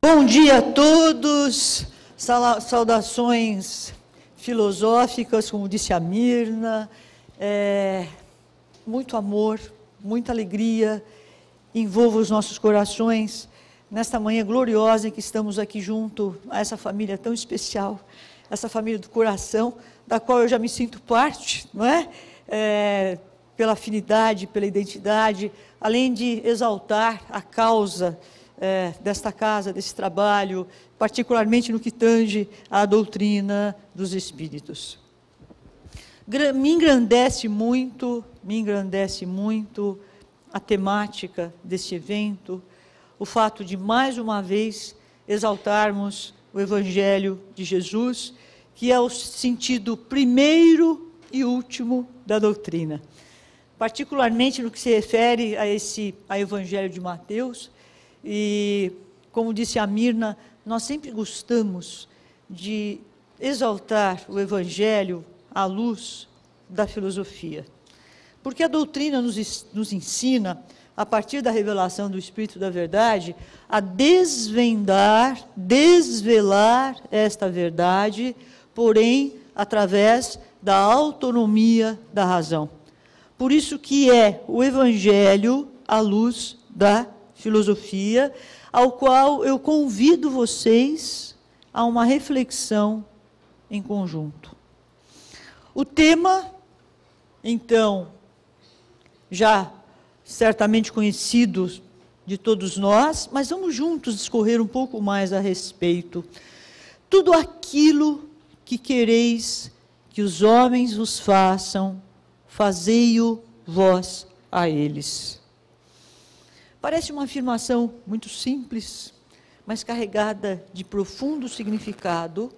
Bom dia a todos, saudações filosóficas, como disse a Mirna, muito amor, muita alegria envolva os nossos corações nesta manhã gloriosa em que estamos aqui junto a essa família tão especial, essa família do coração, da qual eu já me sinto parte, não é? Pela afinidade, pela identidade, além de exaltar a causa desta casa, desse trabalho, particularmente no que tange à doutrina dos Espíritos. Me engrandece muito a temática deste evento, o fato de, mais uma vez, exaltarmos o Evangelho de Jesus, que é o sentido primeiro e último da doutrina. Particularmente no que se refere ao Evangelho de Mateus, e, como disse a Mirna, nós sempre gostamos de exaltar o Evangelho à luz da filosofia. Porque a doutrina nos ensina, a partir da revelação do Espírito da Verdade, a desvelar esta verdade, porém, através da autonomia da razão. Por isso que é o Evangelho à luz da filosofia, ao qual eu convido vocês a uma reflexão em conjunto. O tema, então, já certamente conhecido de todos nós, mas vamos juntos discorrer um pouco mais a respeito. Tudo aquilo que quereis que os homens vos façam, fazei-o vós a eles. Parece uma afirmação muito simples, mas carregada de profundo significado.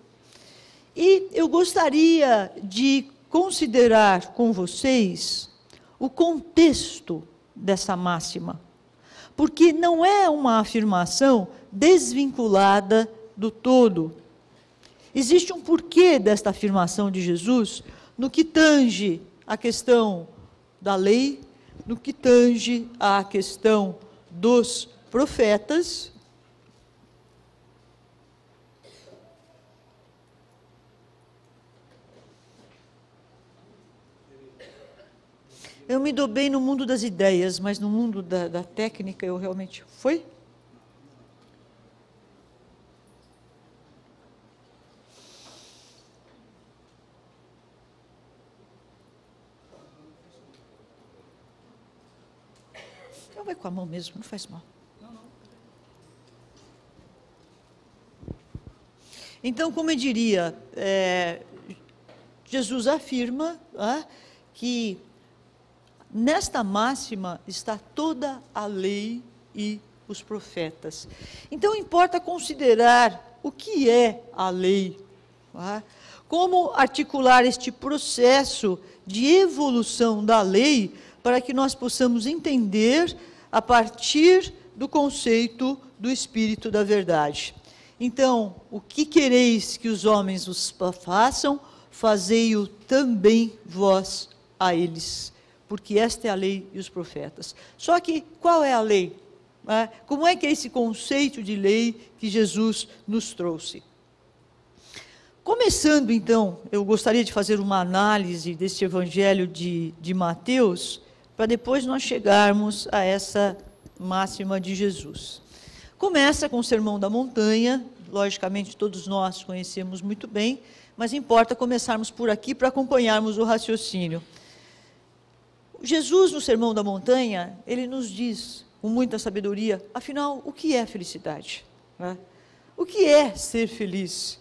E eu gostaria de considerar com vocês o contexto dessa máxima, porque não é uma afirmação desvinculada do todo. Existe um porquê desta afirmação de Jesus no que tange a questão da lei, no que tange a questão dos profetas. Eu me dou bem no mundo das ideias, mas no mundo da técnica eu realmente... Foi? Então vai com a mão mesmo, não faz mal. Então, como eu diria, Jesus afirma que nesta máxima está toda a lei e os profetas. Então, importa considerar o que é a lei, como articular este processo de evolução da lei para que nós possamos entender a partir do conceito do Espírito da Verdade. Então, o que quereis que os homens vos façam, fazei-o também vós a eles, porque esta é a lei e os profetas. Só que, qual é a lei? Como é que é esse conceito de lei que Jesus nos trouxe? Começando, então, eu gostaria de fazer uma análise deste Evangelho de Mateus, para depois nós chegarmos a essa máxima de Jesus. Começa com o Sermão da Montanha, logicamente todos nós conhecemos muito bem, mas importa começarmos por aqui para acompanharmos o raciocínio. Jesus, no Sermão da Montanha, ele nos diz, com muita sabedoria, afinal, o que é felicidade? O que é ser feliz?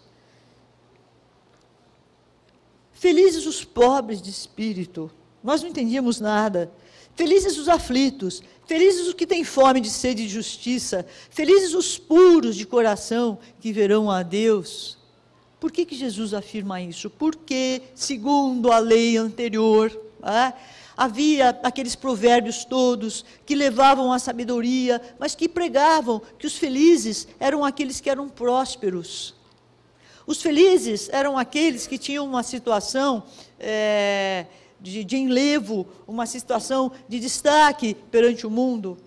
Felizes os pobres de espírito, nós não entendíamos nada. Felizes os aflitos, felizes os que têm fome de sede de justiça, felizes os puros de coração que verão a Deus. Por que Jesus afirma isso? Porque, segundo a lei anterior, havia aqueles provérbios todos que levavam à sabedoria, mas que pregavam que os felizes eram aqueles que eram prósperos. Os felizes eram aqueles que tinham uma situação de enlevo, uma situação de destaque perante o mundo.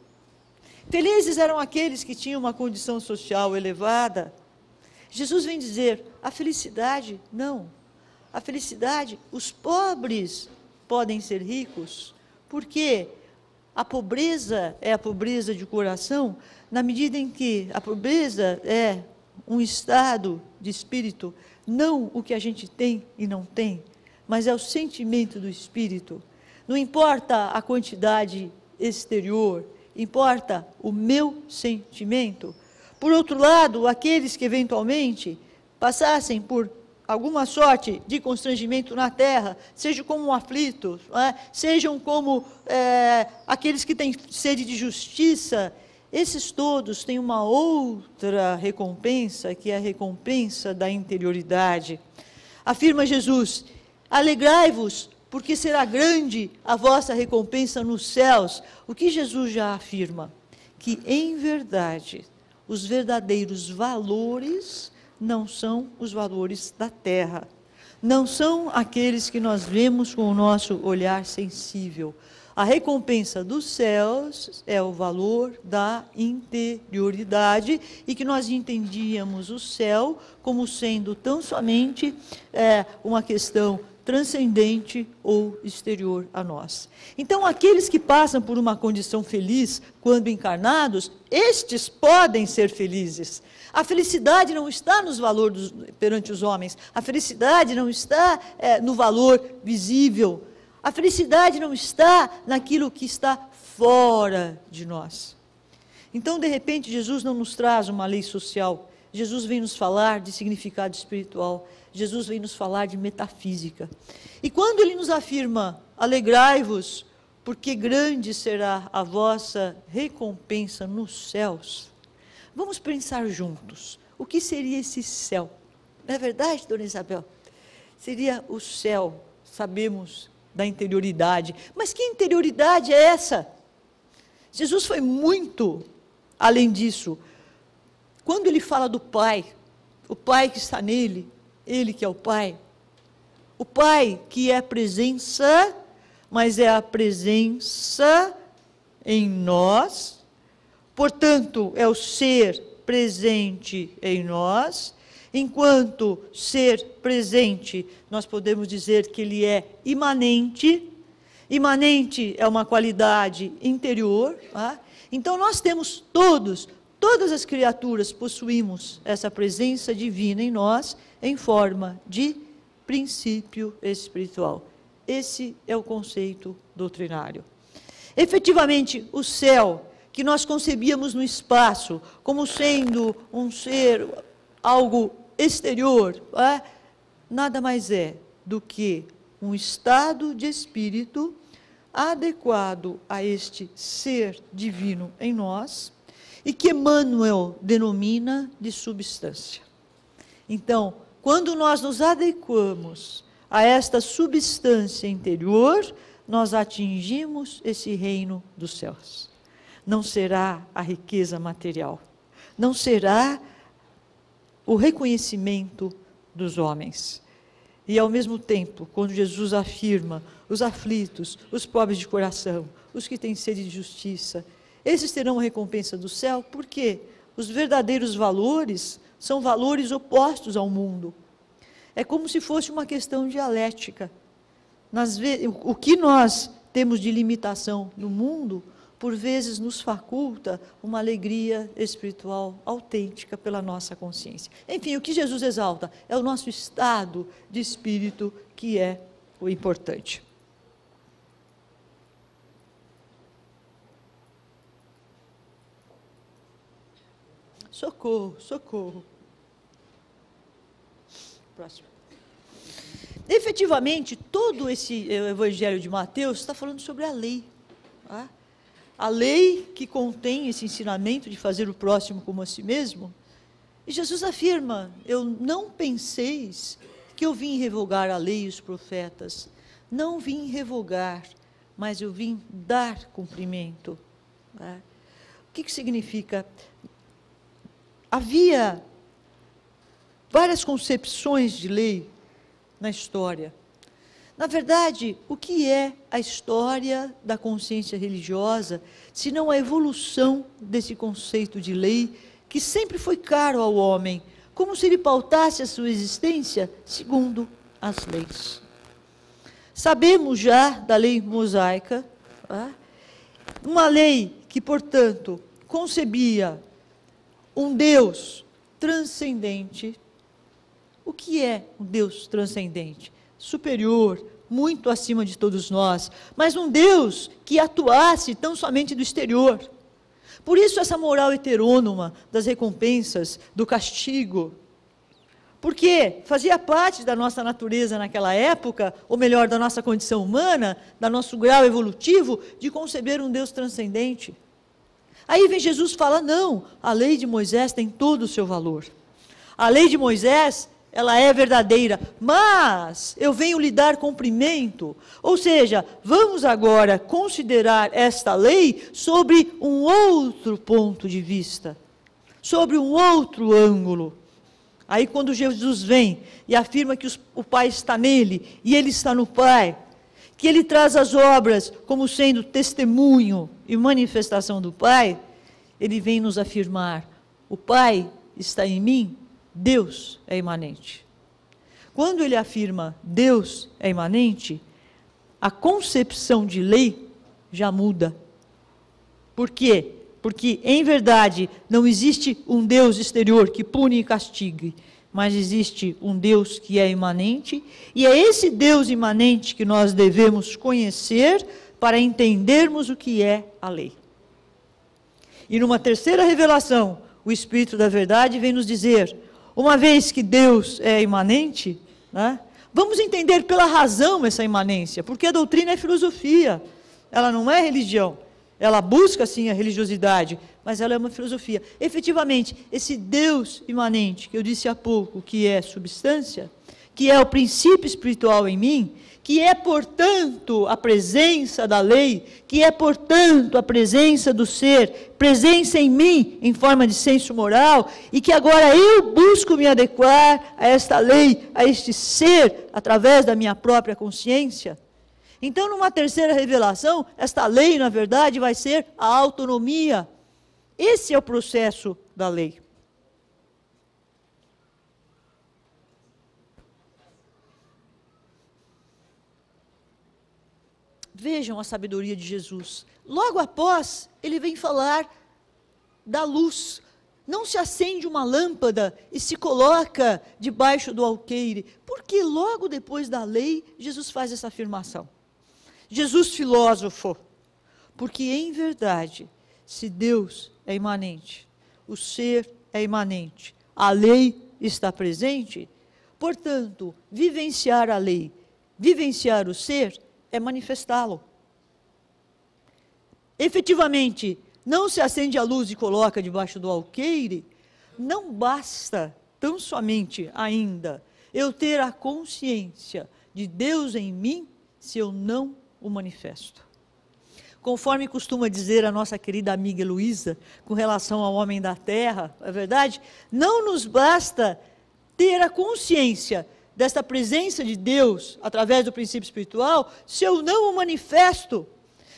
Felizes eram aqueles que tinham uma condição social elevada. Jesus vem dizer, a felicidade, não. A felicidade, os pobres podem ser ricos, porque a pobreza é a pobreza de coração, na medida em que a pobreza é um estado de espírito, não o que a gente tem e não tem, mas é o sentimento do espírito. Não importa a quantidade exterior, importa o meu sentimento. Por outro lado, aqueles que eventualmente passassem por alguma sorte de constrangimento na terra, sejam como aflitos, sejam como aqueles que têm sede de justiça, esses todos têm uma outra recompensa, que é a recompensa da interioridade. Afirma Jesus, alegrai-vos, porque será grande a vossa recompensa nos céus. O que Jesus já afirma? Que, em verdade, os verdadeiros valores não são os valores da terra. Não são aqueles que nós vemos com o nosso olhar sensível. A recompensa dos céus é o valor da interioridade, e que nós entendíamos o céu como sendo tão somente uma questão transcendente ou exterior a nós. Então, aqueles que passam por uma condição feliz quando encarnados, estes podem ser felizes. A felicidade não está nos valores perante os homens, a felicidade não está no valor visível, a felicidade não está naquilo que está fora de nós. Então, de repente, Jesus não nos traz uma lei social, Jesus vem nos falar de significado espiritual, Jesus vem nos falar de metafísica. E quando ele nos afirma, alegrai-vos, porque grande será a vossa recompensa nos céus, vamos pensar juntos, o que seria esse céu? Não é verdade, dona Isabel? Seria o céu, sabemos da interioridade. Mas que interioridade é essa? Jesus foi muito além disso. Quando ele fala do Pai, o Pai que está nele, ele que é o Pai que é presença, mas é a presença em nós, portanto, é o ser presente em nós. Enquanto ser presente, nós podemos dizer que ele é imanente. Imanente é uma qualidade interior. Então, nós temos todas as criaturas possuímos essa presença divina em nós, em forma de princípio espiritual. Esse é o conceito doutrinário. Efetivamente, o céu, que nós concebíamos no espaço como sendo um ser, algo exterior, nada mais é do que um estado de espírito adequado a este ser divino em nós, e que Emmanuel denomina de substância. Então, quando nós nos adequamos a esta substância interior, nós atingimos esse reino dos céus. Não será a riqueza material, não será o reconhecimento dos homens. E, ao mesmo tempo, quando Jesus afirma, os aflitos, os pobres de coração, os que têm sede de justiça, esses terão a recompensa do céu, porque os verdadeiros valores são valores opostos ao mundo. É como se fosse uma questão dialética. O que nós temos de limitação no mundo, por vezes nos faculta uma alegria espiritual autêntica pela nossa consciência. Enfim, o que Jesus exalta é o nosso estado de espírito, que é o importante. Socorro, socorro. Próximo. Efetivamente, todo esse evangelho de Mateus está falando sobre a lei. A lei que contém esse ensinamento de fazer o próximo como a si mesmo. E Jesus afirma, eu não penseis que eu vim revogar a lei e os profetas. Não vim revogar, mas eu vim dar cumprimento. O que significa? Havia várias concepções de lei na história. Na verdade, o que é a história da consciência religiosa, se não a evolução desse conceito de lei, que sempre foi caro ao homem, como se ele pautasse a sua existência segundo as leis. Sabemos já da lei mosaica, tá? Uma lei que, portanto, concebia um Deus transcendente. O que é um Deus transcendente? Superior, muito acima de todos nós, mas um Deus que atuasse tão somente do exterior. Por isso essa moral heterônoma das recompensas, do castigo, porque fazia parte da nossa natureza naquela época, ou melhor, da nossa condição humana, do nosso grau evolutivo, de conceber um Deus transcendente. Aí vem Jesus e fala, não, a lei de Moisés tem todo o seu valor. A lei de Moisés, ela é verdadeira, mas eu venho lhe dar cumprimento. Ou seja, vamos agora considerar esta lei sobre um outro ponto de vista, sobre um outro ângulo. Aí quando Jesus vem e afirma que o Pai está nele e ele está no Pai, que ele traz as obras como sendo testemunho e manifestação do Pai, ele vem nos afirmar, o Pai está em mim, Deus é imanente. Quando ele afirma Deus é imanente, a concepção de lei já muda. Por quê? Porque, em verdade, não existe um Deus exterior que pune e castigue, mas existe um Deus que é imanente, e é esse Deus imanente que nós devemos conhecer para entendermos o que é a lei. E numa terceira revelação, o Espírito da Verdade vem nos dizer, uma vez que Deus é imanente, né, vamos entender pela razão essa imanência, porque a doutrina é filosofia, ela não é religião. Ela busca, sim, a religiosidade, mas ela é uma filosofia. Efetivamente, esse Deus imanente, que eu disse há pouco, que é substância, que é o princípio espiritual em mim, que é, portanto, a presença da lei, que é, portanto, a presença do ser, presença em mim, em forma de senso moral, e que agora eu busco me adequar a esta lei, a este ser, através da minha própria consciência. Então, numa terceira revelação, esta lei, na verdade, vai ser a autonomia. Esse é o processo da lei. Vejam a sabedoria de Jesus. Logo após, ele vem falar da luz. Não se acende uma lâmpada e se coloca debaixo do alqueire. Porque logo depois da lei, Jesus faz essa afirmação. Jesus filósofo, porque em verdade, se Deus é imanente, o ser é imanente, a lei está presente, portanto, vivenciar a lei, vivenciar o ser, é manifestá-lo. Efetivamente, não se acende a luz e coloca debaixo do alqueire, não basta tão somente ainda eu ter a consciência de Deus em mim, se eu não o manifesto. Conforme costuma dizer a nossa querida amiga Heloísa, com relação ao homem da terra, é verdade? Não nos basta ter a consciência desta presença de Deus, através do princípio espiritual, se eu não o manifesto,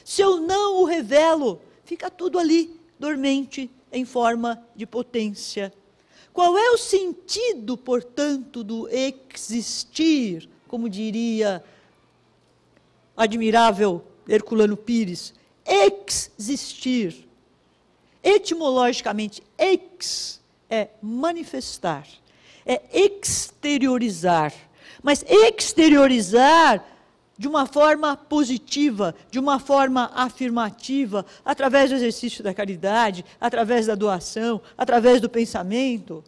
se eu não o revelo, fica tudo ali, dormente, em forma de potência. Qual é o sentido, portanto, do existir, como diria admirável Herculano Pires? Existir. Etimologicamente, ex é manifestar, é exteriorizar. Mas exteriorizar de uma forma positiva, de uma forma afirmativa, através do exercício da caridade, através da doação, através do pensamento.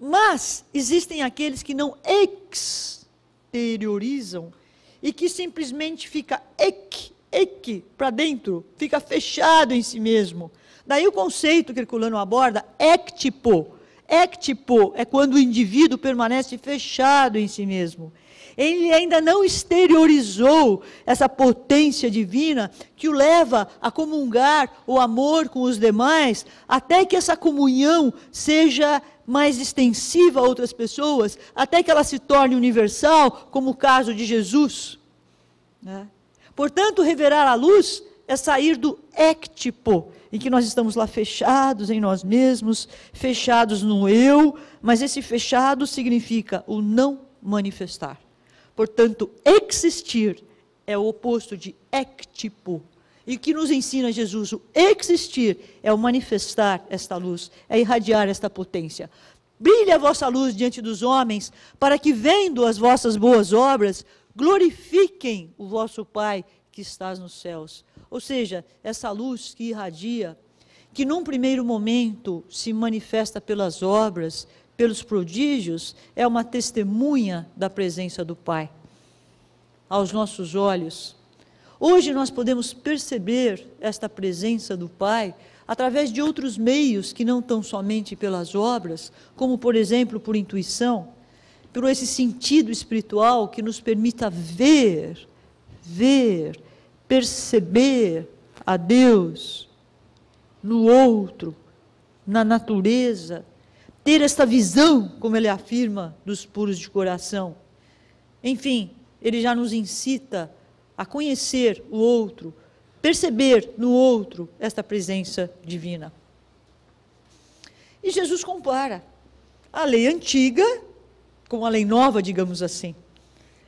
Mas existem aqueles que não exteriorizam e que simplesmente fica para dentro, fica fechado em si mesmo. Daí o conceito que Herculano aborda, ectipo. Ectipo é quando o indivíduo permanece fechado em si mesmo. Ele ainda não exteriorizou essa potência divina que o leva a comungar o amor com os demais, até que essa comunhão seja mais extensiva a outras pessoas, até que ela se torne universal, como o caso de Jesus. né? Portanto, revelar a luz é sair do éctipo, em que nós estamos lá fechados em nós mesmos, fechados no eu, mas esse fechado significa o não manifestar. Portanto, existir é o oposto de éctipo. E o que nos ensina Jesus? O existir é o manifestar esta luz, é irradiar esta potência. Brilhe a vossa luz diante dos homens, para que, vendo as vossas boas obras, glorifiquem o vosso Pai que estás nos céus. Ou seja, essa luz que irradia, que num primeiro momento se manifesta pelas obras, pelos prodígios, é uma testemunha da presença do Pai aos nossos olhos. Hoje nós podemos perceber esta presença do Pai através de outros meios que não tão somente pelas obras, como, por exemplo, por intuição, por esse sentido espiritual que nos permita ver, perceber a Deus no outro, na natureza, ter esta visão, como ele afirma, dos puros de coração. Enfim, ele já nos incita a conhecer o outro, perceber no outro esta presença divina. E Jesus compara a lei antiga com a lei nova, digamos assim.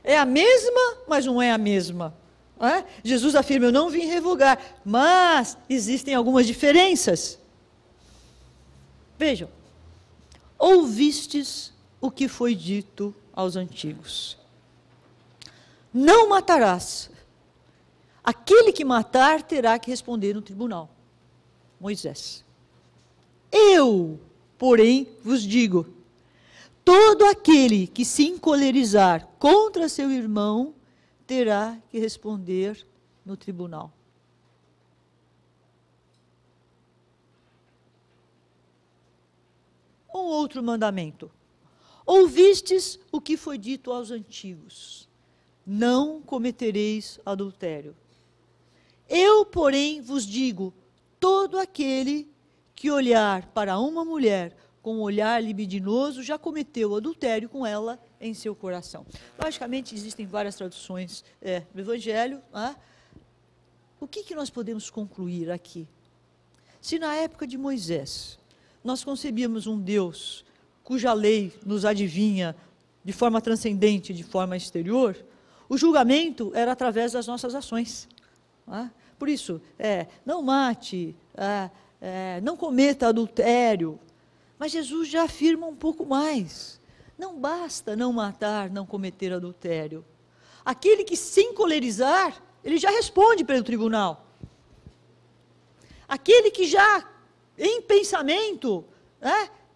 É a mesma, mas não é a mesma. Não é? Jesus afirma, eu não vim revogar, mas existem algumas diferenças. Vejam, ouvistes o que foi dito aos antigos. Não matarás. Aquele que matar terá que responder no tribunal. Moisés. Eu, porém, vos digo, todo aquele que se encolerizar contra seu irmão terá que responder no tribunal. Um outro mandamento. Ouvistes o que foi dito aos antigos. Não cometereis adultério. Eu, porém, vos digo, todo aquele que olhar para uma mulher com um olhar libidinoso já cometeu adultério com ela em seu coração. Logicamente, existem várias traduções do Evangelho. O que nós podemos concluir aqui? Se na época de Moisés, nós concebíamos um Deus cuja lei nos adivinha de forma transcendente, de forma exterior, o julgamento era através das nossas ações. Por isso, não mate, não cometa adultério. Mas Jesus já afirma um pouco mais. Não basta não matar, não cometer adultério. Aquele que se encolerizar, ele já responde pelo tribunal. Aquele que já, em pensamento,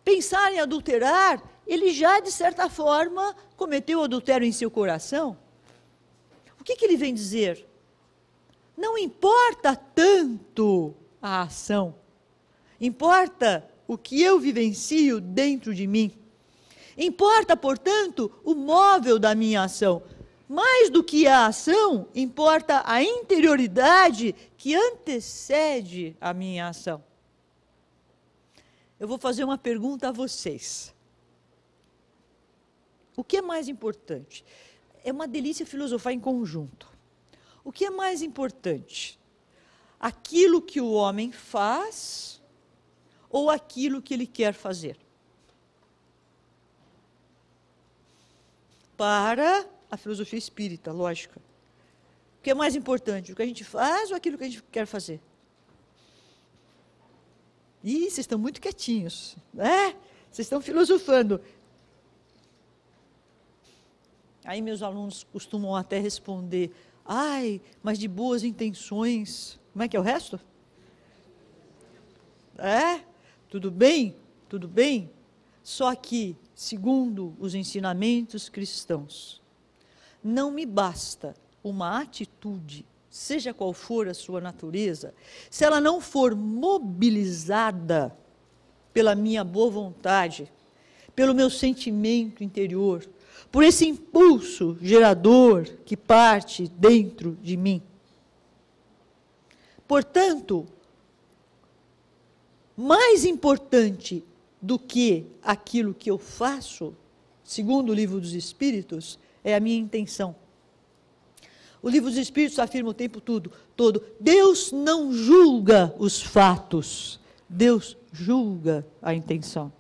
pensar em adulterar, ele já, de certa forma, cometeu adultério em seu coração. O que ele vem dizer? Não importa tanto a ação, importa o que eu vivencio dentro de mim. Importa, portanto, o móvel da minha ação. Mais do que a ação, importa a interioridade que antecede a minha ação. Eu vou fazer uma pergunta a vocês. O que é mais importante? É uma delícia filosofar em conjunto. O que é mais importante? Aquilo que o homem faz ou aquilo que ele quer fazer? Para a filosofia espírita, lógica. O que é mais importante? O que a gente faz ou aquilo que a gente quer fazer? Ih, vocês estão muito quietinhos, né? Vocês estão filosofando. Aí meus alunos costumam até responder, mas de boas intenções. Como é que é o resto? Tudo bem? Tudo bem? Só que, segundo os ensinamentos cristãos, não me basta uma atitude, seja qual for a sua natureza, se ela não for mobilizada pela minha boa vontade, pelo meu sentimento interior, por esse impulso gerador que parte dentro de mim. Portanto, mais importante do que aquilo que eu faço, segundo o Livro dos Espíritos, é a minha intenção. O livro dos Espíritos afirma o tempo todo, Deus não julga os fatos, Deus julga a intenção.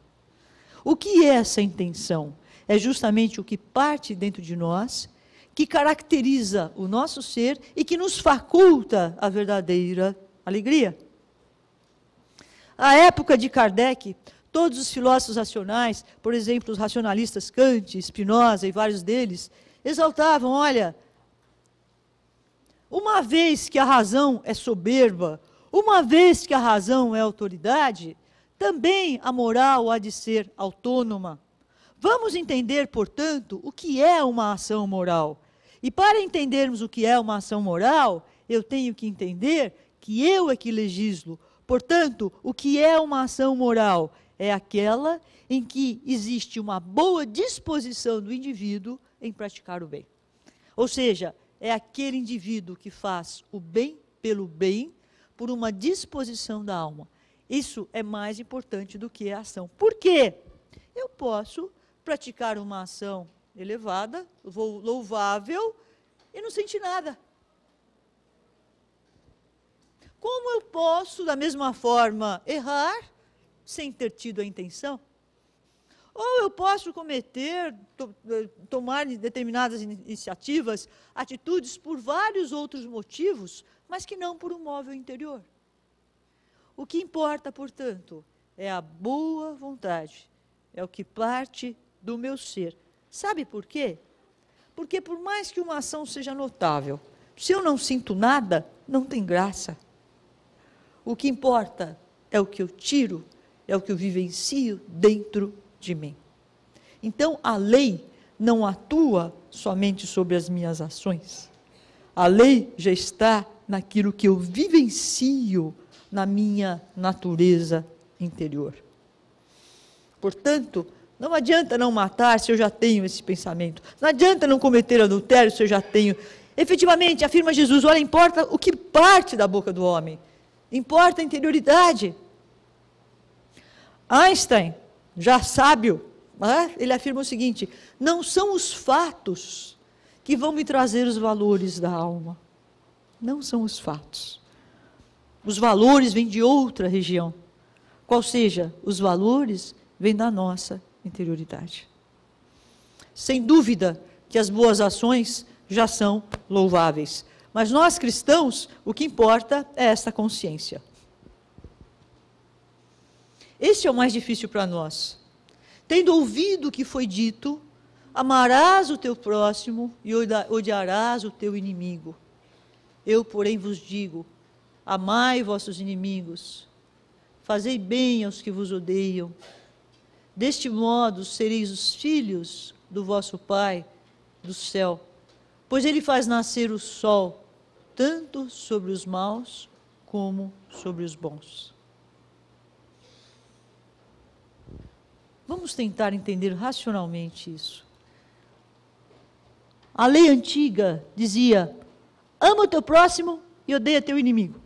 O que é essa intenção? É justamente o que parte dentro de nós, que caracteriza o nosso ser e que nos faculta a verdadeira alegria. À época de Kardec, todos os filósofos racionais, por exemplo, os racionalistas Kant, Spinoza e vários deles, exaltavam, olha, uma vez que a razão é soberba, uma vez que a razão é autoridade, também a moral há de ser autônoma. Vamos entender, portanto, o que é uma ação moral. E para entendermos o que é uma ação moral, eu tenho que entender que eu é que legislo. Portanto, o que é uma ação moral? É aquela em que existe uma boa disposição do indivíduo em praticar o bem. Ou seja, é aquele indivíduo que faz o bem pelo bem, por uma disposição da alma. Isso é mais importante do que a ação. Por quê? Eu posso praticar uma ação elevada, louvável, e não sentir nada. Como eu posso, da mesma forma, errar, sem ter tido a intenção? Ou eu posso tomar determinadas iniciativas, atitudes por vários outros motivos, mas que não por um móvel interior. O que importa, portanto, é a boa vontade, é o que parte do meu ser. Sabe por quê? Porque por mais que uma ação seja notável, se eu não sinto nada, não tem graça. O que importa é o que eu tiro, é o que eu vivencio dentro de mim. Então, a lei não atua somente sobre as minhas ações. A lei já está naquilo que eu vivencio na minha natureza interior. Portanto, não adianta não matar se eu já tenho esse pensamento. Não adianta não cometer adultério se eu já tenho. Efetivamente, afirma Jesus, olha, importa o que parte da boca do homem. Importa a interioridade. Einstein, já sábio, ele afirma o seguinte, não são os fatos que vão me trazer os valores da alma. Não são os fatos. Os valores vêm de outra região. Qual seja, os valores vêm da nossa interioridade. Sem dúvida que as boas ações já são louváveis. Mas nós cristãos, o que importa é esta consciência. Esse é o mais difícil para nós. Tendo ouvido o que foi dito, amarás o teu próximo e odiarás o teu inimigo. Eu, porém, vos digo, amai vossos inimigos, fazei bem aos que vos odeiam. Deste modo sereis os filhos do vosso Pai do céu, pois ele faz nascer o sol, tanto sobre os maus como sobre os bons. Vamos tentar entender racionalmente isso. A lei antiga dizia, ama o teu próximo e odeia teu inimigo.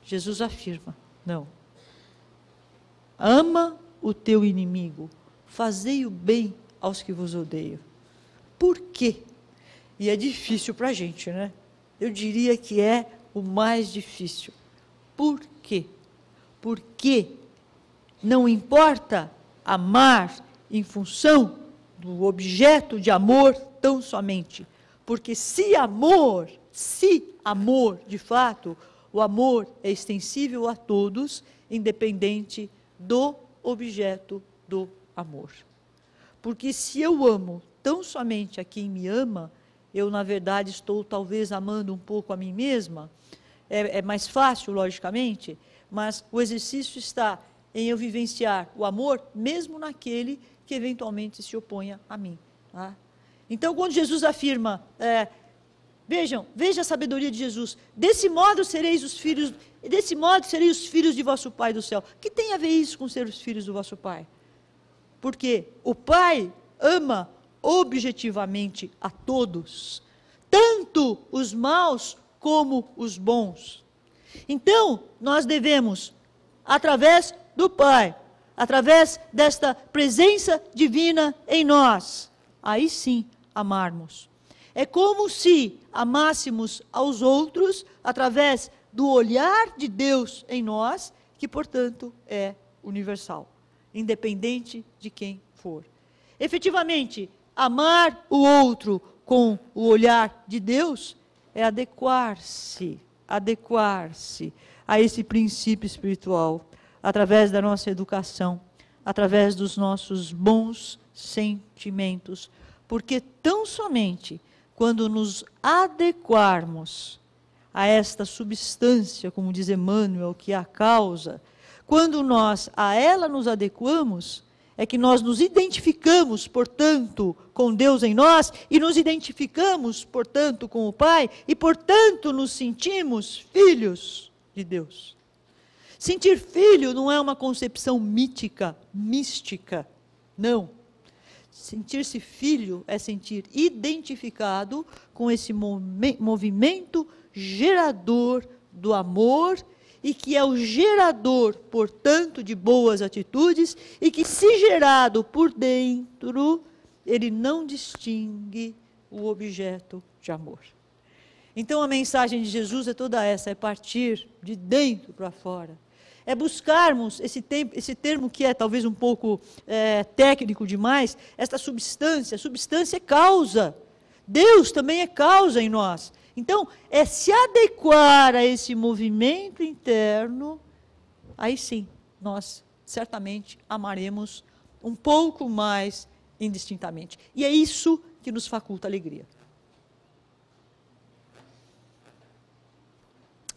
Jesus afirma, não. Ama o teu inimigo, fazei o bem aos que vos odeiam. Por quê? E é difícil para a gente, né? Eu diria que é o mais difícil. Por quê? Porque não importa amar em função do objeto de amor tão somente. Porque se amor, de fato, o amor é extensível a todos, independente do objeto do amor. Porque se eu amo tão somente a quem me ama, eu, na verdade, estou talvez amando um pouco a mim mesma. É mais fácil, logicamente, mas o exercício está em eu vivenciar o amor, mesmo naquele que eventualmente se oponha a mim. Tá? Então, quando Jesus afirma, veja a sabedoria de Jesus, desse modo sereis os filhos de vosso Pai do céu. Que tem a ver isso com ser os filhos do vosso Pai? Porque o Pai ama objetivamente a todos, tanto os maus como os bons. Então, nós devemos, através do Pai, através desta presença divina em nós, aí sim amarmos. É como se amássemos aos outros através do olhar de Deus em nós, que, portanto, é universal, independente de quem for. Efetivamente, amar o outro com o olhar de Deus é adequar-se a esse princípio espiritual, através da nossa educação, através dos nossos bons sentimentos, porque tão somente quando nos adequarmos a esta substância, como diz Emmanuel, que é a causa, quando nós a ela nos adequamos, é que nós nos identificamos, portanto, com Deus em nós, e nos identificamos, portanto, com o Pai, e, portanto, nos sentimos filhos de Deus. Sentir filho não é uma concepção mítica, mística, não. Sentir-se filho é sentir identificado com esse movimento gerador do amor, e que é o gerador, portanto, de boas atitudes, e que, se gerado por dentro, ele não distingue o objeto de amor. Então, a mensagem de Jesus é toda essa, é partir de dentro para fora. É buscarmos esse termo que é talvez um pouco técnico demais, esta substância. Substância é causa. Deus também é causa em nós. Então, é se adequar a esse movimento interno, aí sim, nós certamente amaremos um pouco mais indistintamente. E é isso que nos faculta alegria.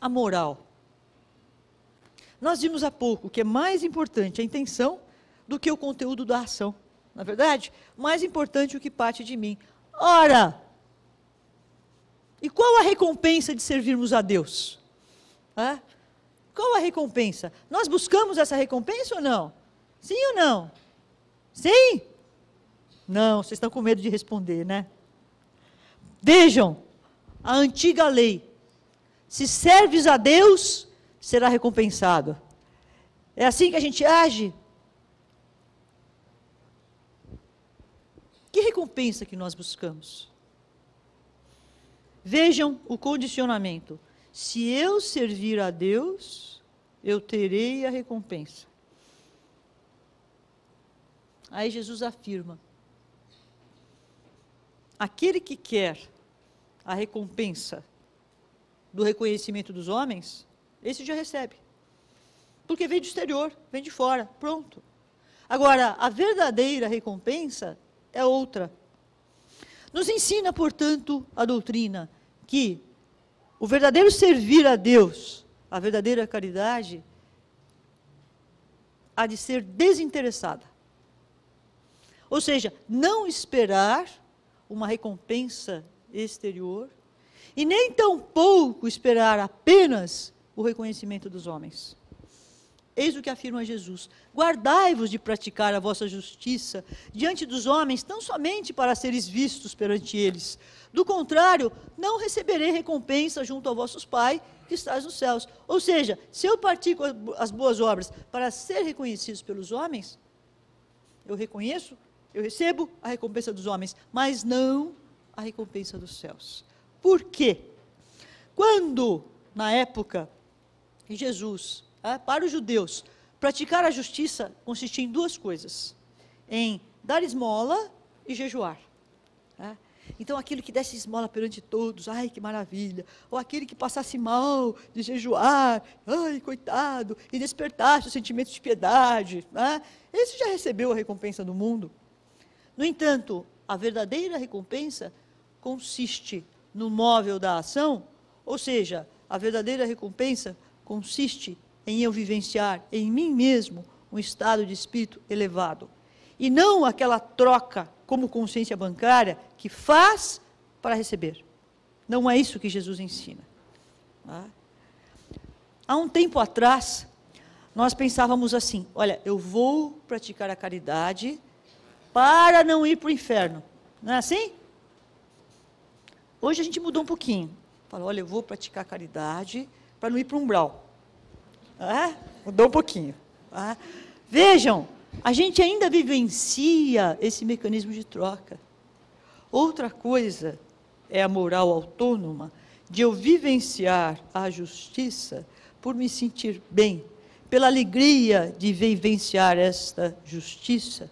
A moral. Nós vimos há pouco que é mais importante a intenção do que o conteúdo da ação. Na verdade, mais importante o que parte de mim. Ora, e qual a recompensa de servirmos a Deus? Qual a recompensa? Nós buscamos essa recompensa ou não? Sim ou não? Sim? Não, vocês estão com medo de responder, né? Vejam, a antiga lei. Se serves a Deus, será recompensado. É assim que a gente age? Que recompensa que nós buscamos? Vejam o condicionamento. Se eu servir a Deus, eu terei a recompensa. Aí Jesus afirma: aquele que quer a recompensa do reconhecimento dos homens, esse já recebe. Porque vem do exterior, vem de fora, pronto. Agora, a verdadeira recompensa é outra. Nos ensina, portanto, a doutrina que o verdadeiro servir a Deus, a verdadeira caridade, há de ser desinteressada. Ou seja, não esperar uma recompensa exterior e nem tampouco esperar apenas o reconhecimento dos homens. Eis o que afirma Jesus: guardai-vos de praticar a vossa justiça diante dos homens, não somente para seres vistos perante eles. Do contrário, não receberei recompensa junto a vossos Pai, que estás nos céus. Ou seja, se eu pratico as boas obras para ser reconhecidos pelos homens, eu reconheço, eu recebo a recompensa dos homens, mas não a recompensa dos céus. Por quê? Quando, na época de Jesus, para os judeus, praticar a justiça consistia em duas coisas: em dar esmola e jejuar. Então, aquele que desse esmola perante todos, ai, que maravilha. Ou aquele que passasse mal de jejuar, ai, coitado, e despertasse o sentimento de piedade. Esse já recebeu a recompensa do mundo. No entanto, a verdadeira recompensa consiste no móvel da ação, ou seja, a verdadeira recompensa consiste em eu vivenciar em mim mesmo um estado de espírito elevado. E não aquela troca como consciência bancária que faz para receber. Não é isso que Jesus ensina. Há um tempo atrás, nós pensávamos assim: olha, eu vou praticar a caridade para não ir para o inferno. Não é assim? Hoje a gente mudou um pouquinho. Fala, olha, eu vou praticar a caridade para não ir para o umbral. Mudou um pouquinho. Vejam, a gente ainda vivencia esse mecanismo de troca. Outra coisa é a moral autônoma de eu vivenciar a justiça por me sentir bem, pela alegria de vivenciar esta justiça,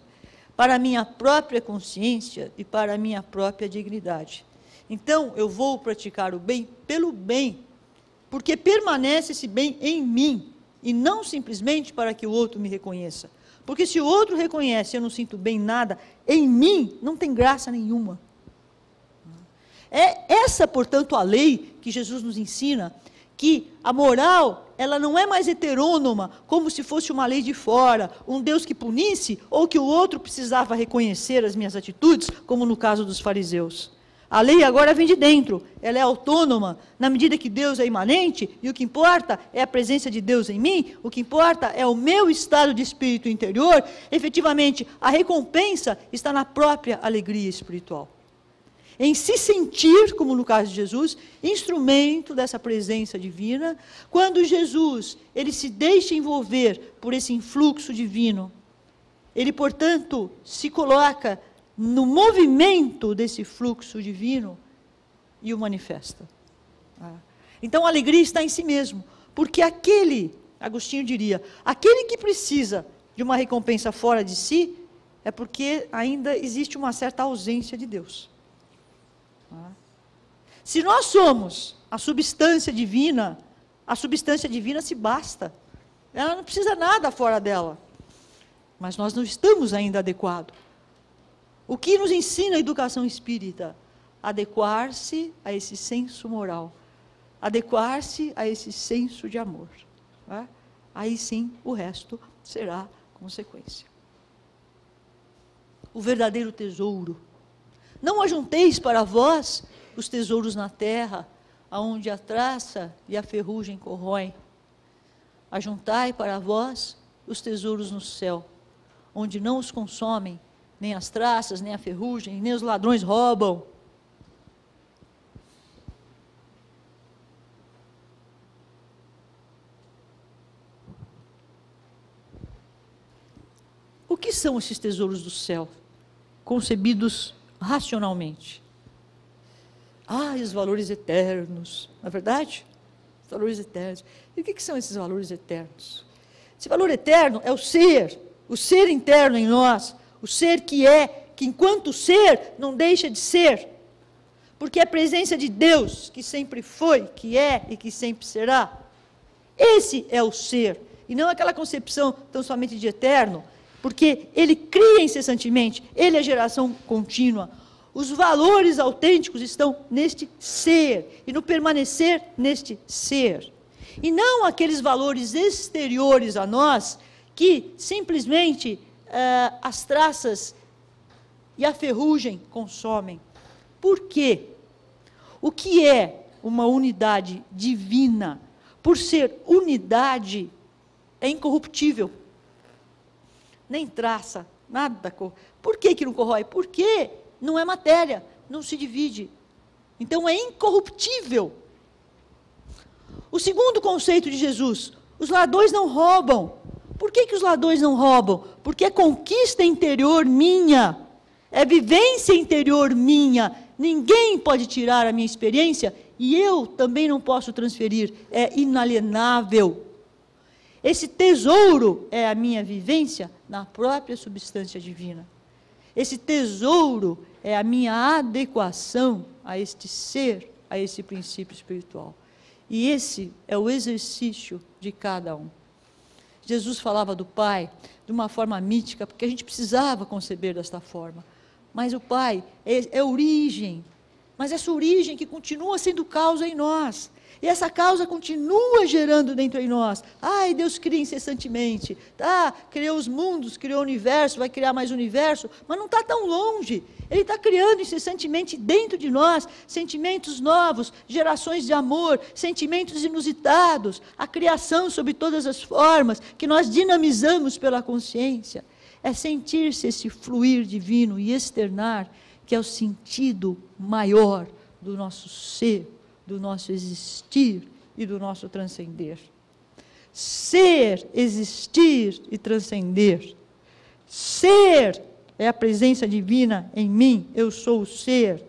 para a minha própria consciência e para a minha própria dignidade. Então, eu vou praticar o bem pelo bem, porque permanece esse bem em mim, e não simplesmente para que o outro me reconheça. Porque se o outro reconhece e eu não sinto bem nada, em mim não tem graça nenhuma. É essa, portanto, a lei que Jesus nos ensina, que a moral, ela não é mais heterônoma, como se fosse uma lei de fora, um Deus que punisse, ou que o outro precisava reconhecer as minhas atitudes, como no caso dos fariseus. A lei agora vem de dentro, ela é autônoma, na medida que Deus é imanente, e o que importa é a presença de Deus em mim, o que importa é o meu estado de espírito interior. Efetivamente, a recompensa está na própria alegria espiritual. Em se sentir, como no caso de Jesus, instrumento dessa presença divina, quando Jesus, ele se deixa envolver por esse influxo divino, ele, portanto, se coloca no movimento desse fluxo divino e o manifesta. Então a alegria está em si mesmo, porque aquele, Agostinho diria, aquele que precisa de uma recompensa fora de si, é porque ainda existe uma certa ausência de Deus. Se nós somos a substância divina se basta. Ela não precisa nada fora dela. Mas nós não estamos ainda adequados. O que nos ensina a educação espírita? Adequar-se a esse senso moral. Adequar-se a esse senso de amor. Aí sim, o resto será consequência. O verdadeiro tesouro. Não ajunteis para vós os tesouros na terra, aonde a traça e a ferrugem corroem. Ajuntai para vós os tesouros no céu, onde não os consomem, nem as traças, nem a ferrugem, nem os ladrões roubam. O que são esses tesouros do céu, concebidos racionalmente? E os valores eternos, não é verdade? Os valores eternos. E o que são esses valores eternos? Esse valor eterno é o ser interno em nós, o ser que enquanto ser, não deixa de ser, porque é a presença de Deus, que sempre foi, que é e que sempre será. Esse é o ser, e não aquela concepção tão somente de eterno, porque ele cria incessantemente, ele é geração contínua. Os valores autênticos estão neste ser, e no permanecer neste ser. E não aqueles valores exteriores a nós, que simplesmente as traças e a ferrugem consomem. Por quê? O que é uma unidade divina? Por ser unidade, é incorruptível. Nem traça, nada. Por que não corrói? Porque não é matéria, não se divide. Então é incorruptível. O segundo conceito de Jesus, os ladrões não roubam. Por que os ladrões não roubam? Porque é conquista interior minha, é vivência interior minha. Ninguém pode tirar a minha experiência e eu também não posso transferir, é inalienável. Esse tesouro é a minha vivência na própria substância divina. Esse tesouro é a minha adequação a este ser, a esse princípio espiritual. E esse é o exercício de cada um. Jesus falava do Pai de uma forma mítica, porque a gente precisava conceber desta forma. Mas o Pai é origem, mas essa origem que continua sendo causa em nós. E essa causa continua gerando dentro de nós. Deus cria incessantemente. Criou os mundos, criou o universo, vai criar mais universo, mas não está tão longe. Ele está criando incessantemente dentro de nós sentimentos novos, gerações de amor, sentimentos inusitados, a criação sob todas as formas, que nós dinamizamos pela consciência. É sentir-se esse fluir divino e externar, que é o sentido maior do nosso ser, do nosso existir e do nosso transcender. Ser, existir e transcender. Ser é a presença divina em mim, eu sou o ser.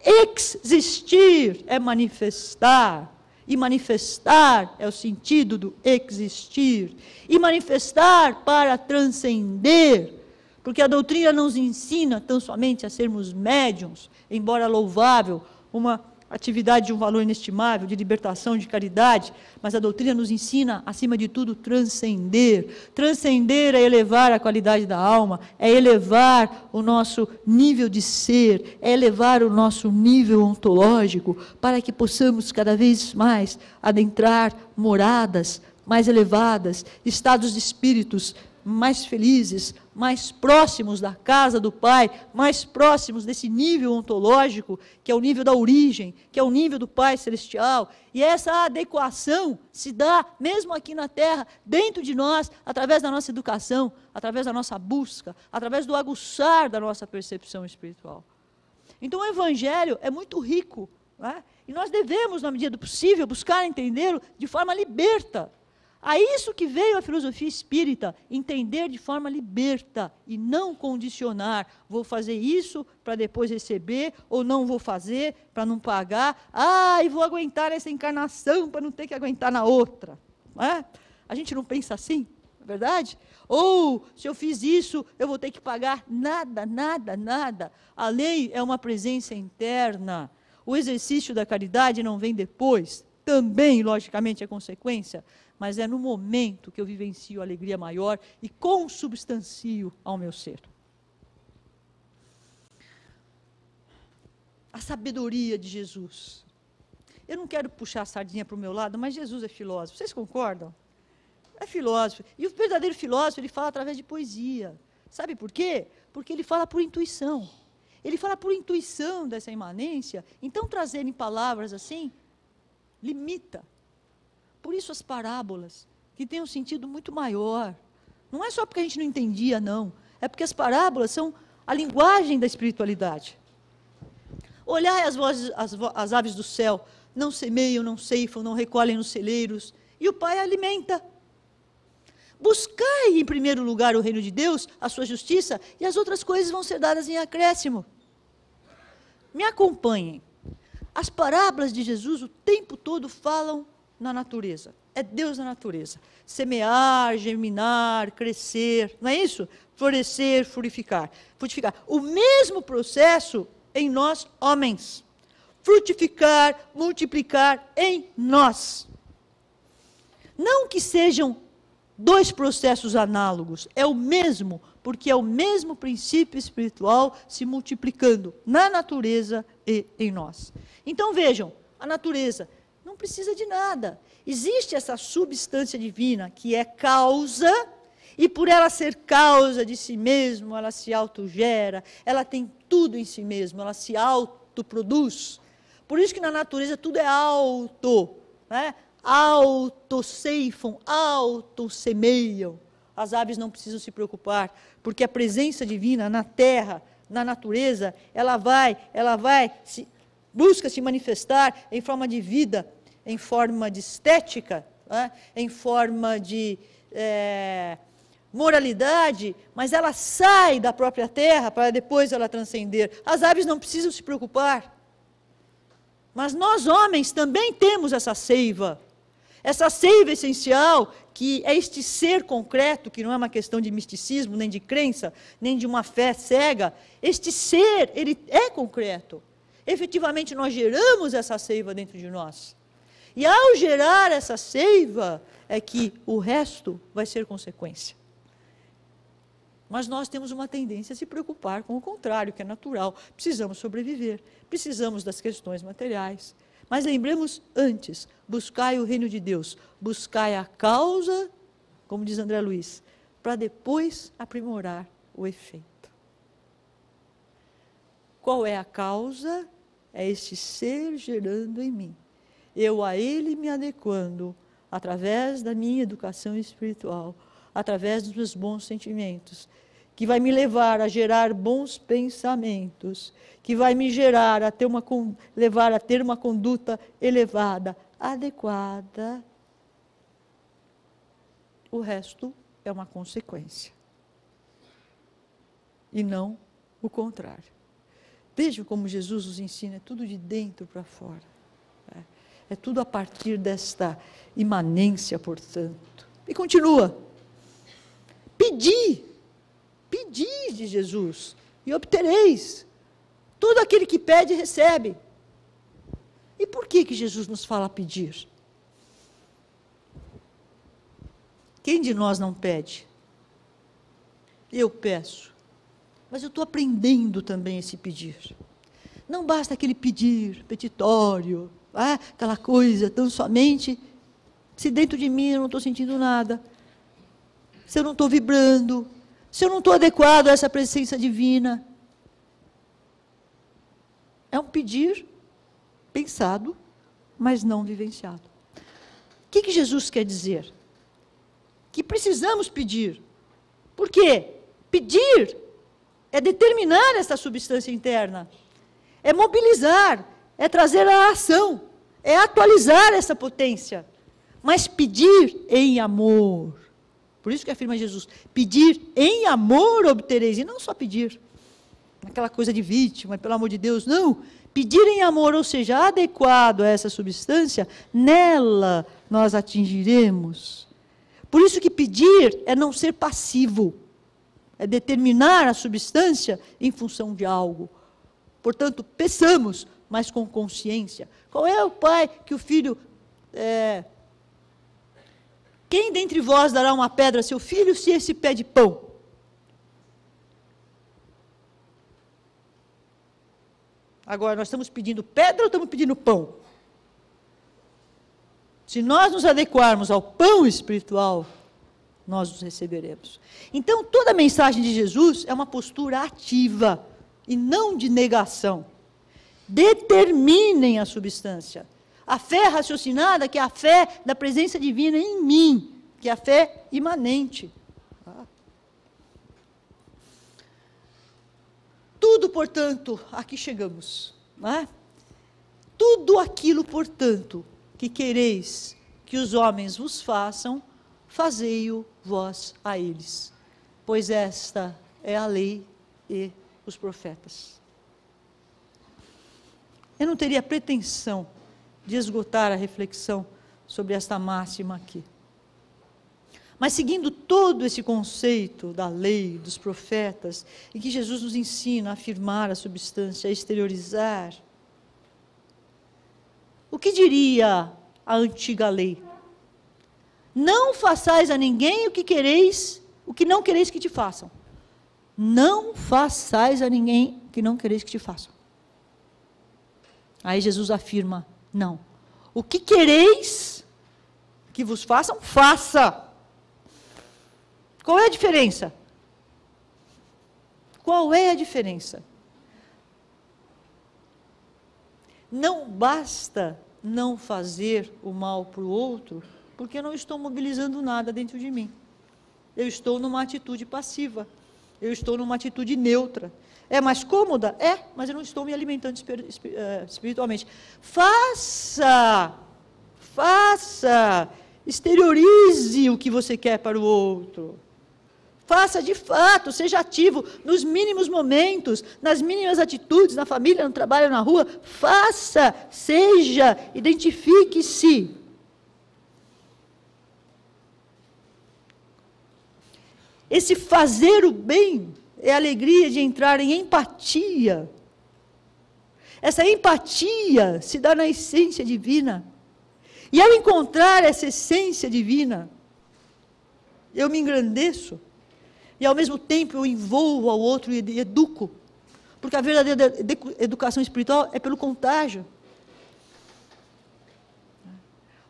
Existir é manifestar. E manifestar é o sentido do existir. E manifestar para transcender. Porque a doutrina não nos ensina tão somente a sermos médiuns, embora louvável, uma atividade de um valor inestimável, de libertação, de caridade, mas a doutrina nos ensina, acima de tudo, transcender. Transcender é elevar a qualidade da alma, é elevar o nosso nível de ser, é elevar o nosso nível ontológico, para que possamos cada vez mais adentrar moradas mais elevadas, estados de espíritos mais felizes, mais próximos da casa do Pai, mais próximos desse nível ontológico, que é o nível da origem, que é o nível do Pai Celestial. E essa adequação se dá, mesmo aqui na Terra, dentro de nós, através da nossa educação, através da nossa busca, através do aguçar da nossa percepção espiritual. Então o Evangelho é muito rico, né? E nós devemos, na medida do possível, buscar entendê-lo de forma liberta. A isso que veio a filosofia espírita, entender de forma liberta e não condicionar. Vou fazer isso para depois receber, ou não vou fazer para não pagar. E vou aguentar essa encarnação para não ter que aguentar na outra. Não é? A gente não pensa assim, não é verdade? Ou, se eu fiz isso, eu vou ter que pagar nada, nada, nada. A lei é uma presença interna. O exercício da caridade não vem depois. Também, logicamente, é consequência, mas é no momento que eu vivencio a alegria maior e consubstancio ao meu ser. A sabedoria de Jesus. Eu não quero puxar a sardinha para o meu lado, mas Jesus é filósofo. Vocês concordam? É filósofo. E o verdadeiro filósofo, ele fala através de poesia. Sabe por quê? Porque ele fala por intuição. Ele fala por intuição dessa imanência. Então, trazer em palavras assim, limita. Por isso as parábolas, que têm um sentido muito maior. Não é só porque a gente não entendia, não. É porque as parábolas são a linguagem da espiritualidade. Olhai as aves do céu, não semeiam, não ceifam, não recolhem nos celeiros, e o Pai alimenta. Buscai em primeiro lugar o reino de Deus, a sua justiça, e as outras coisas vão ser dadas em acréscimo. Me acompanhem. As parábolas de Jesus o tempo todo falam na natureza. É Deus na natureza. Semear, germinar, crescer, não é isso? Florescer, frutificar. O mesmo processo em nós, homens. Frutificar, multiplicar em nós. Não que sejam dois processos análogos, é o mesmo, porque é o mesmo princípio espiritual se multiplicando na natureza e em nós. Então vejam, a natureza não precisa de nada. Existe essa substância divina que é causa, e por ela ser causa de si mesmo, ela se autogera, ela tem tudo em si mesma, ela se autoproduz. Por isso que na natureza tudo é auto, né? Autoceifam, autosemeiam. As aves não precisam se preocupar, porque a presença divina na terra, na natureza, ela vai busca se manifestar em forma de vida, em forma de estética, né? Em forma de moralidade, mas ela sai da própria terra para depois ela transcender. As aves não precisam se preocupar. Mas nós, homens, também temos essa seiva essencial, que é este ser concreto, que não é uma questão de misticismo, nem de crença, nem de uma fé cega. Este ser, ele é concreto. Efetivamente, nós geramos essa seiva dentro de nós. E ao gerar essa seiva, é que o resto vai ser consequência. Mas nós temos uma tendência a se preocupar com o contrário, que é natural. Precisamos sobreviver, precisamos das questões materiais. Mas lembremos antes, buscai o reino de Deus, buscai a causa, como diz André Luiz, para depois aprimorar o efeito. Qual é a causa? É este ser gerando em mim. Eu a ele me adequando, através da minha educação espiritual, através dos meus bons sentimentos, que vai me levar a gerar bons pensamentos, que vai me gerar levar a ter uma conduta elevada, adequada. O resto é uma consequência. E não o contrário. Vejam como Jesus nos ensina, é tudo de dentro para fora. É tudo a partir desta imanência, portanto. E continua. Pedi de Jesus, e obtereis. Todo aquele que pede, recebe. E por que Jesus nos fala pedir? Quem de nós não pede? Eu peço. Mas eu estou aprendendo também esse pedir. Não basta aquele pedir petitório, aquela coisa tão somente, se dentro de mim eu não estou sentindo nada, se eu não estou vibrando, se eu não estou adequado a essa presença divina. É um pedir pensado, mas não vivenciado. O que Jesus quer dizer? Que precisamos pedir. Por quê? Pedir é determinar essa substância interna, é mobilizar, é trazer a ação, é atualizar essa potência, mas pedir em amor. Por isso que afirma Jesus, pedir em amor obtereis, e não só pedir, aquela coisa de vítima, pelo amor de Deus, não, pedir em amor, ou seja, adequado a essa substância, nela nós atingiremos. Por isso que pedir é não ser passivo, é determinar a substância em função de algo. Portanto, peçamos, mas com consciência. Qual é o pai que o filho... Quem dentre vós dará uma pedra a seu filho se esse pede pão? Agora, nós estamos pedindo pedra ou estamos pedindo pão? Se nós nos adequarmos ao pão espiritual, nós os receberemos. Então, toda a mensagem de Jesus é uma postura ativa e não de negação. Determinem a substância. A fé raciocinada, que é a fé da presença divina em mim, que é a fé imanente. Tudo, portanto, aqui chegamos. Tudo aquilo, portanto, que quereis que os homens vos façam, fazei-o vós a eles, pois esta é a lei e os profetas. Eu não teria pretensão de esgotar a reflexão sobre esta máxima aqui. Mas seguindo todo esse conceito da lei, dos profetas, em que Jesus nos ensina a afirmar a substância, a exteriorizar, o que diria a antiga lei? Não façais a ninguém o que não quereis que te façam. Não façais a ninguém o que não quereis que te façam. Aí Jesus afirma, não. O que quereis que vos façam, faça. Qual é a diferença? Qual é a diferença? Não basta não fazer o mal para o outro, porque eu não estou mobilizando nada dentro de mim. Eu estou numa atitude passiva. Eu estou numa atitude neutra. É mais cômoda? É, mas eu não estou me alimentando espiritualmente. Faça, exteriorize o que você quer para o outro. Faça de fato, seja ativo nos mínimos momentos, nas mínimas atitudes, na família, no trabalho, na rua. Faça, seja, identifique-se. Esse fazer o bem é a alegria de entrar em empatia. Essa empatia se dá na essência divina. E ao encontrar essa essência divina, eu me engrandeço. E ao mesmo tempo eu envolvo ao outro e educo. Porque a verdadeira educação espiritual é pelo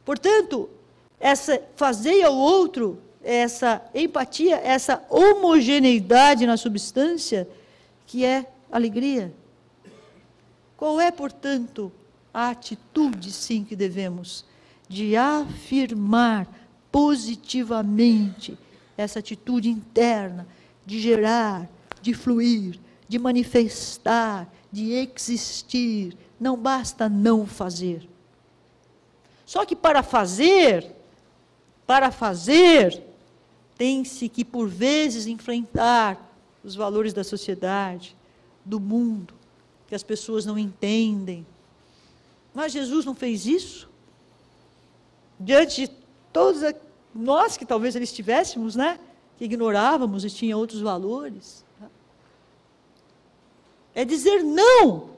Portanto, fazer ao outro, essa empatia, essa homogeneidade na substância, que é alegria. Qual é, portanto, a atitude, sim, que devemos? De afirmar positivamente essa atitude interna, de gerar, de fluir, de manifestar, de existir. Não basta não fazer. Só que para fazer, tem-se que, por vezes, enfrentar os valores da sociedade, do mundo, que as pessoas não entendem. Mas Jesus não fez isso. Diante de todos nós que talvez eles estivéssemos, né? Que ignorávamos e tinha outros valores. É dizer não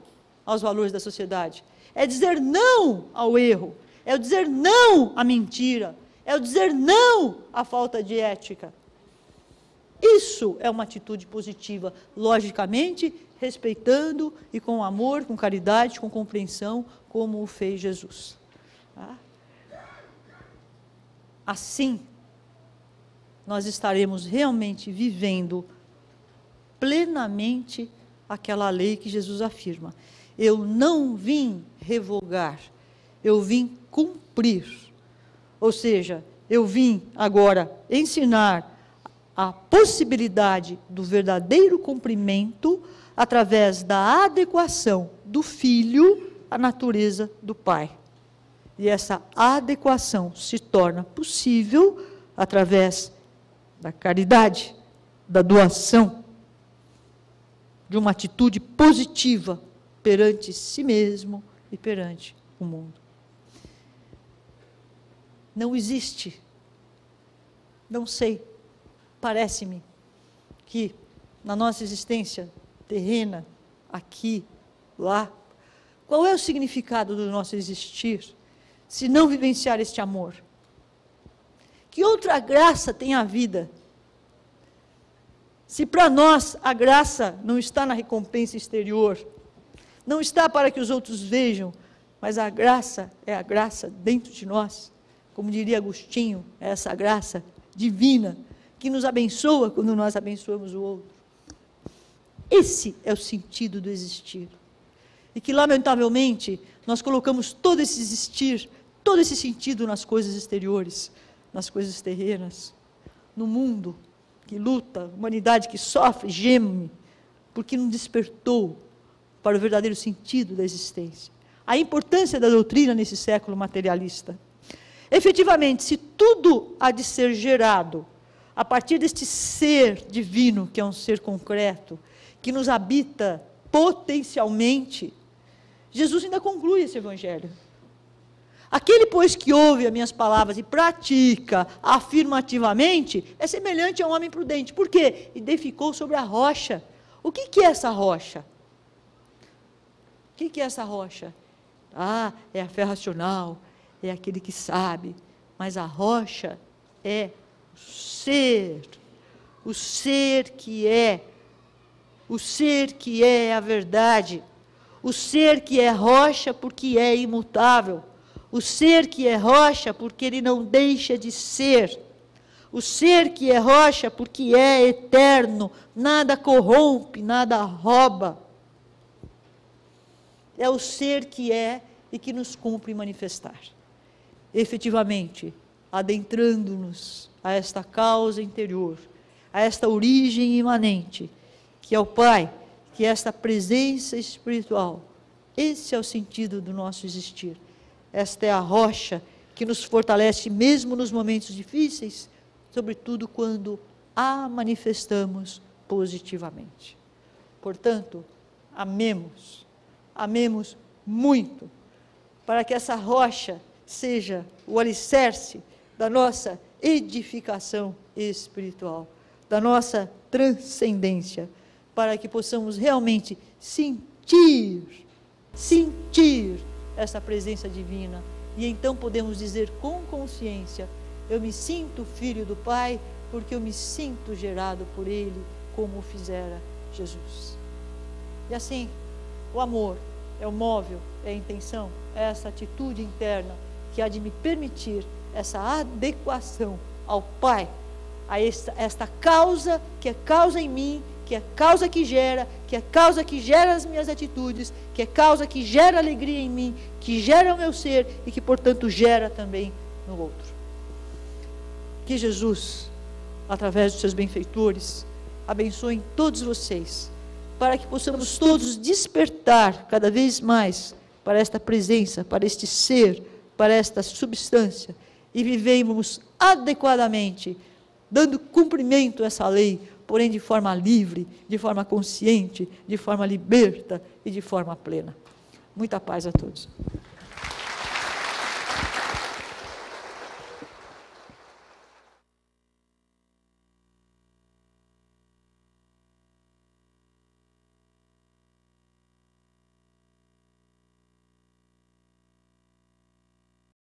aos valores da sociedade. É dizer não ao erro. É dizer não à mentira. É dizer não à falta de ética. Isso é uma atitude positiva, logicamente, respeitando e com amor, com caridade, com compreensão, como o fez Jesus. Tá? Assim, nós estaremos realmente vivendo plenamente aquela lei que Jesus afirma. Eu não vim revogar, eu vim cumprir. Ou seja, eu vim agora ensinar a possibilidade do verdadeiro cumprimento através da adequação do Filho à natureza do Pai. E essa adequação se torna possível através da caridade, da doação, de uma atitude positiva perante si mesmo e perante o mundo. Não existe, não sei, parece-me que na nossa existência terrena, aqui, lá, qual é o significado do nosso existir, se não vivenciar este amor? Que outra graça tem a vida? Se para nós a graça não está na recompensa exterior, não está para que os outros vejam, mas a graça é a graça dentro de nós, como diria Agostinho, é essa graça divina, que nos abençoa quando nós abençoamos o outro. Esse é o sentido do existir. E que, lamentavelmente, nós colocamos todo esse existir, todo esse sentido nas coisas exteriores, nas coisas terrenas, no mundo que luta, humanidade que sofre, geme, porque não despertou para o verdadeiro sentido da existência. A importância da doutrina nesse século materialista. Efetivamente, se tudo há de ser gerado a partir deste ser divino, que é um ser concreto, que nos habita potencialmente, Jesus ainda conclui esse evangelho. Aquele, pois, que ouve as minhas palavras e pratica afirmativamente, é semelhante a um homem prudente. Por quê? Edificou sobre a rocha. O que é essa rocha? O que é essa rocha? Ah, é a fé racional, é aquele que sabe. Mas a rocha é o ser que é a verdade, o ser que é rocha porque é imutável, o ser que é rocha porque ele não deixa de ser, o ser que é rocha porque é eterno, nada corrompe, nada rouba, é o ser que é e que nos cumpre manifestar. Efetivamente, adentrando-nos a esta causa interior, a esta origem imanente, que é o Pai, que é esta presença espiritual. Esse é o sentido do nosso existir. Esta é a rocha que nos fortalece mesmo nos momentos difíceis, sobretudo quando a manifestamos positivamente. Portanto, amemos muito, para que essa rocha seja o alicerce da nossa edificação espiritual, da nossa transcendência, para que possamos realmente sentir essa presença divina, e então podemos dizer com consciência, eu me sinto filho do Pai, porque eu me sinto gerado por Ele, como o fizera Jesus. E assim, o amor é o móvel, é a intenção, é essa atitude interna, que há de me permitir essa adequação ao Pai, a esta causa, que é causa em mim, que é causa que gera as minhas atitudes, que é causa que gera alegria em mim, que gera o meu ser e que, portanto, gera também no outro. Que Jesus, através dos seus benfeitores, abençoe todos vocês, para que possamos todos despertar cada vez mais para esta presença, para este ser, para esta substância, e vivemos adequadamente, dando cumprimento a essa lei, porém de forma livre, de forma consciente, de forma liberta e de forma plena. Muita paz a todos.